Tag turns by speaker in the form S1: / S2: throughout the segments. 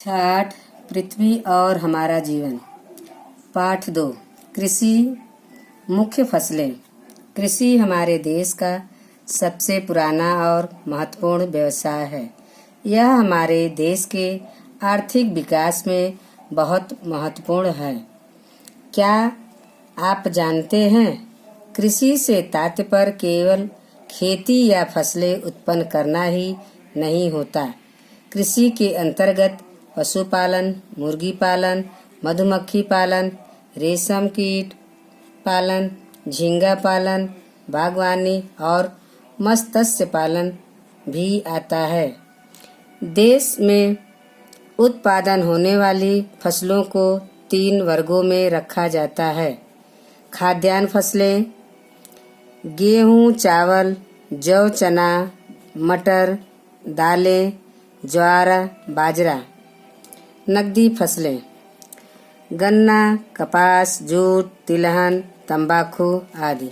S1: छठ, पृथ्वी और हमारा जीवन। पाठ 2। कृषि। मुख्य फसलें। कृषि हमारे देश का सबसे पुराना और महत्वपूर्ण व्यवसाय है। यह हमारे देश के आर्थिक विकास में बहुत महत्वपूर्ण है। क्या आप जानते हैं, कृषि से तात्पर्य केवल खेती या फसलें उत्पन्न करना ही नहीं होता। कृषि के अंतर्गत पशुपालन, मुर्गी पालन, मधुमक्खी पालन, रेशम कीट पालन, झींगा पालन, बागवानी और मत्स्य पालन भी आता है। देश में उत्पादन होने वाली फसलों को 3 वर्गों में रखा जाता है। खाद्यान्न फसलें, गेहूं, चावल, जौ, चना, मटर, दालें, ज्वार, बाजरा। नकदी फसलें, गन्ना, कपास, जूट, तिलहन, तंबाकू आदि।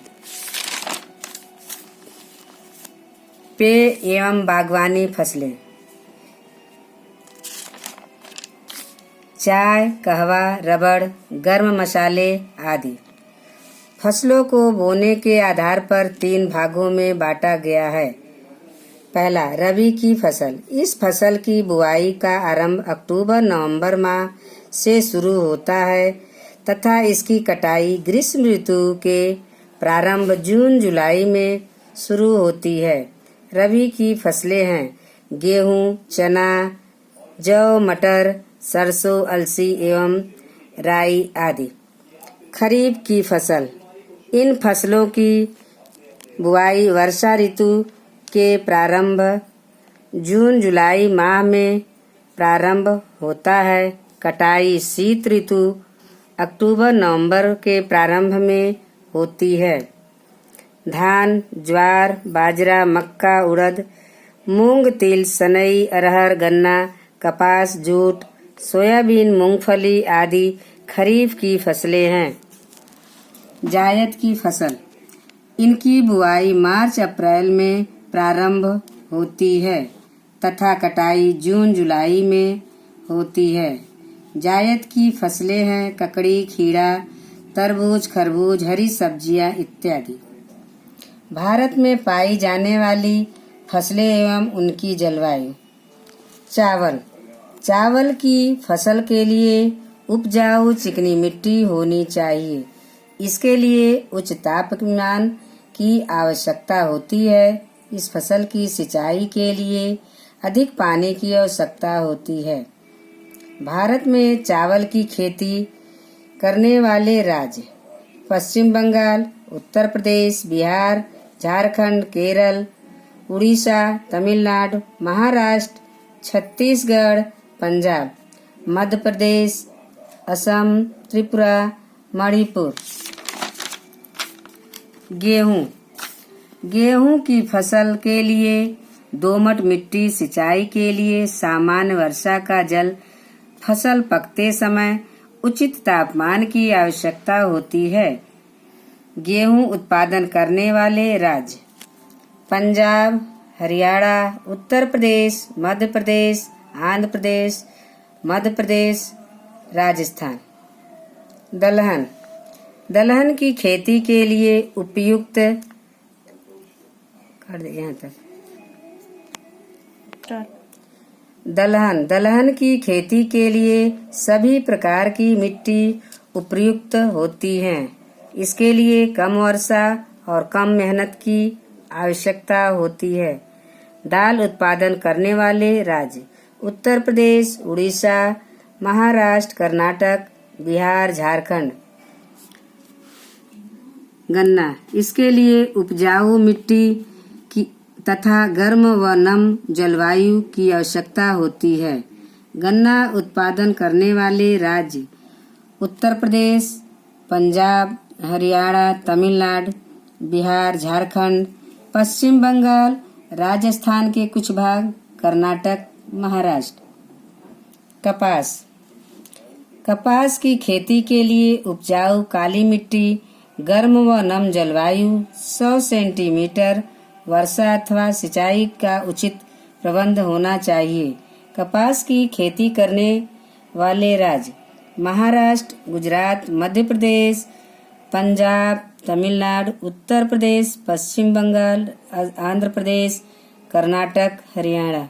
S1: पेय एवं बागवानी फसलें, चाय, कहवा, रबड़, गर्म मसाले आदि। फसलों को बोने के आधार पर 3 भागों में बांटा गया है। पहला, रबी की फसल। इस फसल की बुआई का आरंभ अक्टूबर-नवंबर माह से शुरू होता है तथा इसकी कटाई ग्रीष्म ऋतु के प्रारंभ जून-जुलाई में शुरू होती है। रबी की फसलें हैं गेहूं, चना, जौ, मटर, सरसों, अलसी एवं राई आदि। खरीफ की फसल। इन फसलों की बुआई वर्षा ऋतु के प्रारंभ जून-जुलाई माह में प्रारंभ होता है। कटाई शीत ऋतु अक्टूबर-नवंबर के प्रारंभ में होती है। धान, ज्वार, बाजरा, मक्का, उड़द, मूंग, तिल, सनई, अरहर, गन्ना, कपास, जूट, सोयाबीन, मूंगफली आदि खरीफ की फसलें हैं। जायद की फसल। इनकी बुआई मार्च-अप्रैल में प्रारंभ होती है तथा कटाई जून-जुलाई में होती है। जायद की फसलें हैं ककड़ी, खीरा, तरबूज, खरबूज, हरी सब्जियां इत्यादि। भारत में पाई जाने वाली फसलें एवं उनकी जलवायु। चावल। चावल की फसल के लिए उपजाऊ चिकनी मिट्टी होनी चाहिए। इसके लिए उच्च तापमान की आवश्यकता होती है। इस फसल की सिंचाई के लिए अधिक पानी की आवश्यकता होती है। भारत में चावल की खेती करने वाले राज्य पश्चिम बंगाल, उत्तर प्रदेश, बिहार, झारखंड, केरल, उड़ीसा, तमिलनाडु, महाराष्ट्र, छत्तीसगढ़, पंजाब, मध्य प्रदेश, असम, त्रिपुरा, मणिपुर। गेहूं। गेहूं की फसल के लिए दोमट मिट्टी, सिंचाई के लिए सामान्य वर्षा का जल, फसल पकते समय उचित तापमान की आवश्यकता होती है। गेहूं उत्पादन करने वाले राज्य पंजाब, हरियाणा, उत्तर प्रदेश, मध्य प्रदेश, आंध्र प्रदेश, मध्य प्रदेश, राजस्थान। दलहन। दलहन की खेती के लिए उपयुक्त दलहन की खेती के लिए सभी प्रकार की मिट्टी उपयुक्त होती है। इसके लिए कम वर्षा और कम मेहनत की आवश्यकता होती है। दाल उत्पादन करने वाले राज्य उत्तर प्रदेश, उड़ीसा, महाराष्ट्र, कर्नाटक, बिहार, झारखंड। गन्ना। इसके लिए उपजाऊ मिट्टी की तथा गर्म व नम जलवायु की आवश्यकता होती है। गन्ना उत्पादन करने वाले राज्य उत्तर प्रदेश, पंजाब, हरियाणा, तमिलनाडु, बिहार, झारखंड, पश्चिम बंगाल, राजस्थान के कुछ भाग, कर्नाटक, महाराष्ट्र। कपास। कपास की खेती के लिए उपजाऊ काली मिट्टी, गर्म व नम जलवायु, 100 सेंटीमीटर वर्षा अथवा सिंचाई का उचित प्रबंध होना चाहिए। कपास की खेती करने वाले राज्य महाराष्ट्र, गुजरात, मध्य प्रदेश, पंजाब, तमिलनाडु, उत्तर प्रदेश, पश्चिम बंगाल, आंध्र प्रदेश, कर्नाटक, हरियाणा।